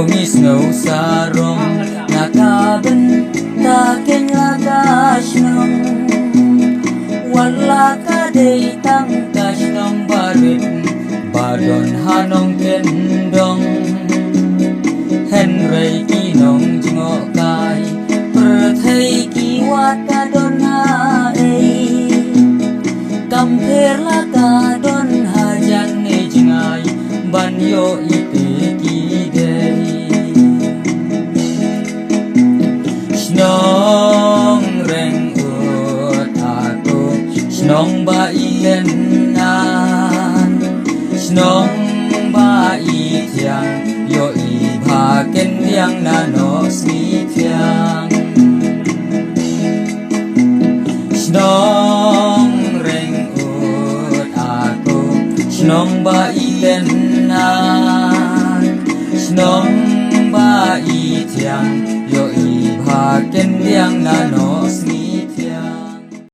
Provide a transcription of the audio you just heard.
mi snow sarong nakaben taken lagasnong wala ka day tangkas ng barit badon hanong kendong Henry kinong jingo kai perthai kiwat ka don hae kampir la ka don hajan ne jingai banyo ite kidei Snong reng ut aku Snong ba ilenan Snong ba itiang Yo iba ken liang nano smitiang Snong reng ut aku Snong ba ilenan Snong ba itiang Yo iba ken liang nano smitiang